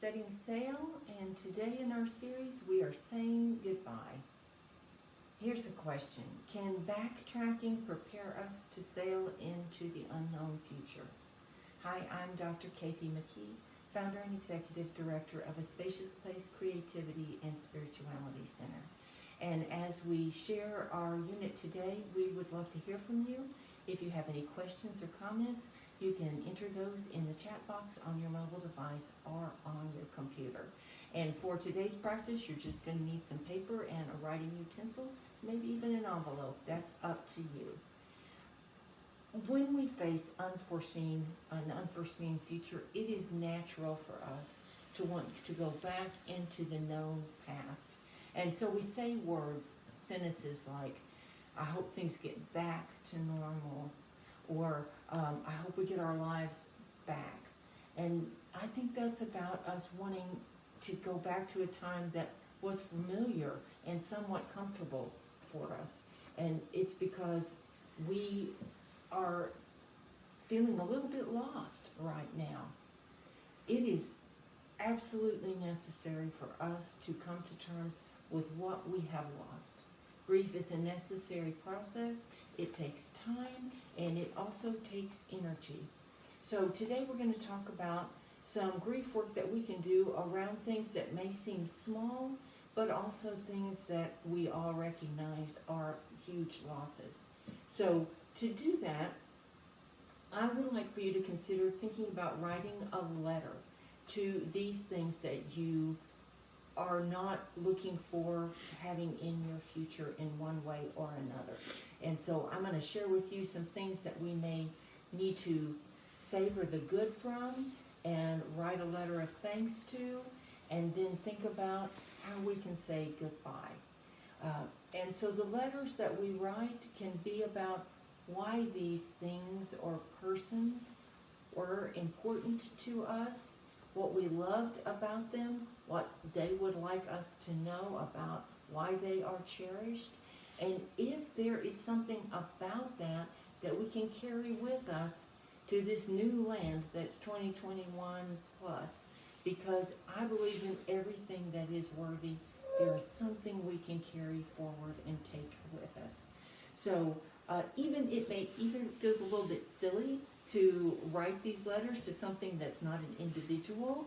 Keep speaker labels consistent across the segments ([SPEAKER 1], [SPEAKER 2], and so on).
[SPEAKER 1] setting sail, and today in our series we are saying goodbye. Here's a question. Can backtracking prepare us to sail into the unknown future? Hi, I'm Dr. K.P. McKee, founder and executive director of a Spacious Place Creativity and Spirituality Center. And as we share our unit today, we would love to hear from you. If you have any questions or comments, you can enter those in the chat box on your mobile device or on your computer. And for today's practice, you're just going to need some paper and a writing utensil, maybe even an envelope. That's up to you. When we face an unforeseen future, it is natural for us to want to go back into the known past. And so we say words, sentences like, I hope things get back to normal, or I hope we get our lives back. And I think that's about us wanting to go back to a time that was familiar and somewhat comfortable for us. And it's because we are feeling a little bit lost right now. It is absolutely necessary for us to come to terms with what we have lost. Grief is a necessary process. It takes time, and it also takes energy. So today we're going to talk about some grief work that we can do around things that may seem small, but also things that we all recognize are huge losses. So to do that, I would like for you to consider thinking about writing a letter to these things that you are not looking for having in your future in one way or another. And so I'm going to share with you some things that we may need to savor the good from and write a letter of thanks to, and then think about how we can say goodbye. And so the letters that we write can be about why these things or persons were important to us, what we loved about them, what they would like us to know about why they are cherished, and if there is something about that that we can carry with us to this new land that's 2021 plus, because I believe in everything that is worthy, there is something we can carry forward and take with us. So even feels a little bit silly to write these letters to something that's not an individual,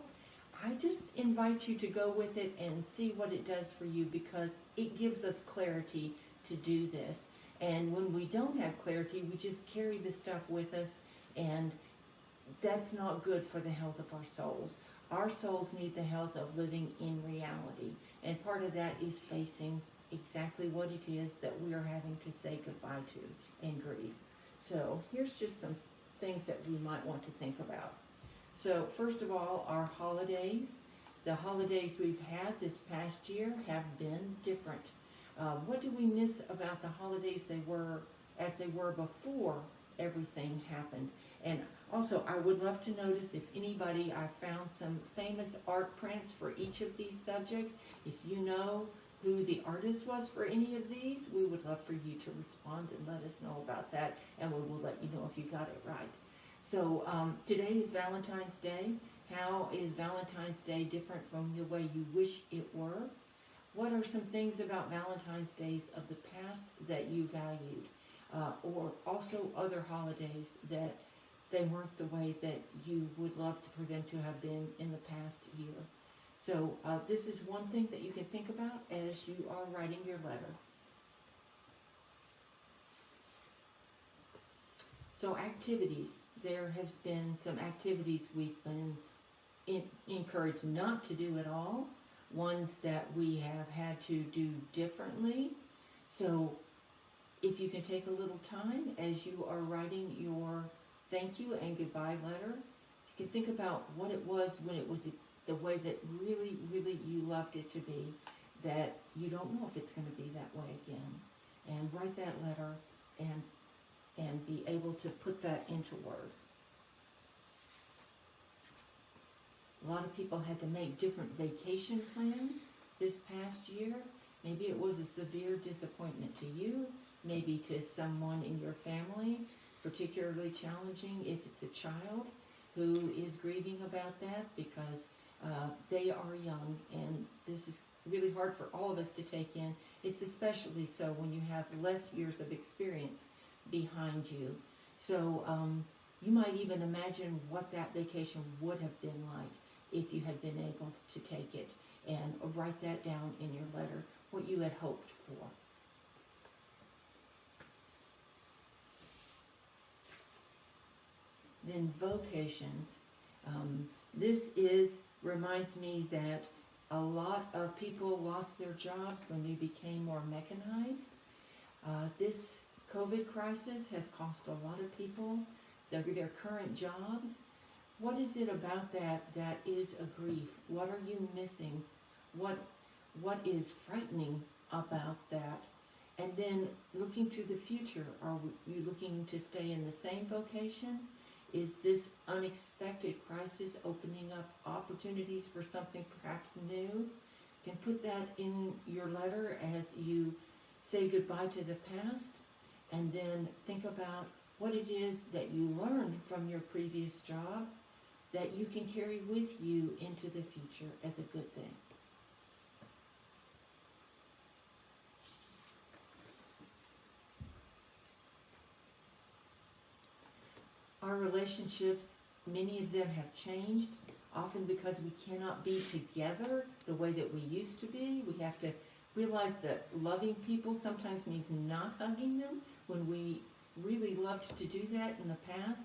[SPEAKER 1] I just invite you to go with it and see what it does for you, because it gives us clarity to do this. And when we don't have clarity, we just carry the stuff with us, and that's not good for the health of our souls. Our souls need the health of living in reality, and part of that is facing exactly what it is that we are having to say goodbye to and grieve. So here's just some things that we might want to think about. So first of all, our holidays. The holidays we've had this past year have been different. What do we miss about the holidays as they were before everything happened? And also, I would love to notice if anybody, I found some famous art prints for each of these subjects. If you know who the artist was for any of these, we would love for you to respond and let us know about that, and we will let you know if you got it right. So today is Valentine's Day. How is Valentine's Day different from the way you wish it were? What are some things about Valentine's Days of the past that you valued? Or also other holidays that they weren't the way that you would love for them to have been in the past year. So this is one thing that you can think about as you are writing your letter. So activities. There has been some activities we've been encouraged not to do at all, ones that we have had to do differently. So if you can take a little time as you are writing your thank you and goodbye letter, you can think about what it was when it was the way that really, really you loved it to be, that you don't know if it's going to be that way again. And write that letter and be able to put that into words. A lot of people had to make different vacation plans this past year. Maybe it was a severe disappointment to you, maybe to someone in your family, particularly challenging if it's a child who is grieving about that, because They are young, and this is really hard for all of us to take in. It's especially so when you have less years of experience behind you. So you might even imagine what that vacation would have been like if you had been able to take it, and write that down in your letter, what you had hoped for. Then vocations. This reminds me that a lot of people lost their jobs when we became more mechanized. This COVID crisis has cost a lot of people their current jobs. What is it about that is a grief? What are you missing? What is frightening about that? And then looking to the future, are you looking to stay in the same vocation? Is this unexpected crisis opening up opportunities for something perhaps new? You can put that in your letter as you say goodbye to the past, and then think about what it is that you learned from your previous job that you can carry with you into the future as a good thing. Our relationships, many of them have changed, often because we cannot be together the way that we used to be. We have to realize that loving people sometimes means not hugging them when we really loved to do that in the past,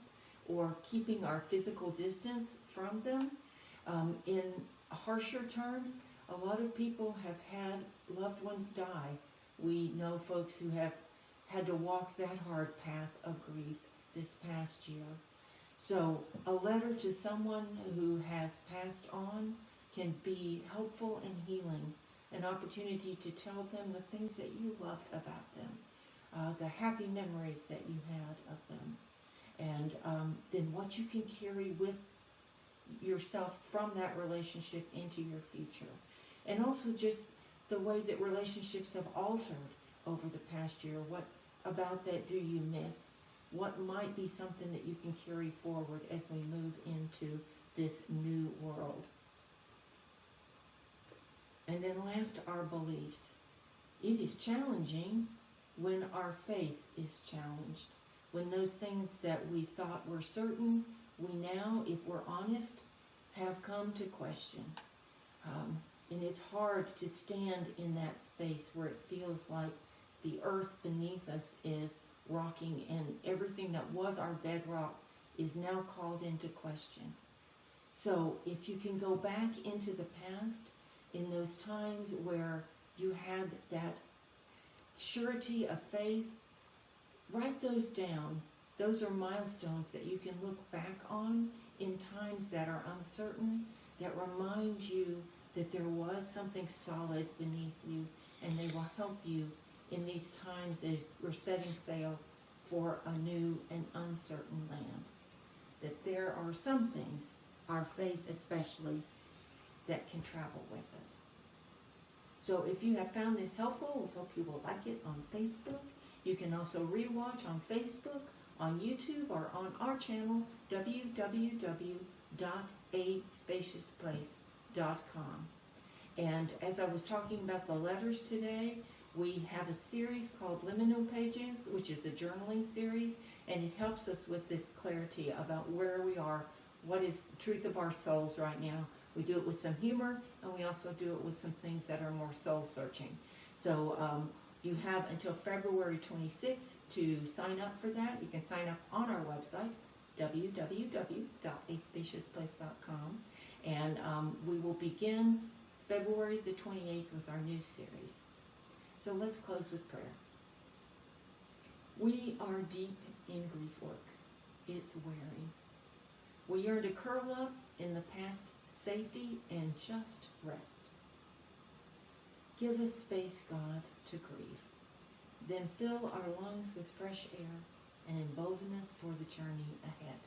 [SPEAKER 1] or keeping our physical distance from them. In harsher terms, a lot of people have had loved ones die. We know folks who have had to walk that hard path of grief this past year. So a letter to someone who has passed on can be helpful and healing, an opportunity to tell them the things that you loved about them, the happy memories that you had of them, and then what you can carry with yourself from that relationship into your future. And also just the way that relationships have altered over the past year. What about that do you miss? What might be something that you can carry forward as we move into this new world? And then last, our beliefs. It is challenging when our faith is challenged. When those things that we thought were certain, we now, if we're honest, have come to question. And it's hard to stand in that space where it feels like the earth beneath us is rocking, and everything that was our bedrock is now called into question. So if you can go back into the past, in those times where you had that surety of faith, write those down. Those are milestones that you can look back on in times that are uncertain, that remind you that there was something solid beneath you, and they will help you in these times as we're setting sail for a new and uncertain land. That there are some things, our faith especially, that can travel with us. So if you have found this helpful, we hope you will like it on Facebook. You can also rewatch on Facebook, on YouTube, or on our channel, www.aspaciousplace.com. And as I was talking about the letters today, we have a series called Liminal Pages, which is a journaling series, and it helps us with this clarity about where we are, what is the truth of our souls right now. We do it with some humor, and we also do it with some things that are more soul-searching. So you have until February 26th to sign up for that. You can sign up on our website, www.aspaciousplace.com, and we will begin February the 28th with our new series. So let's close with prayer. We are deep in grief work. It's wearing. We yearn to curl up in the past safety and just rest. Give us space, God, to grieve. Then fill our lungs with fresh air and embolden us for the journey ahead.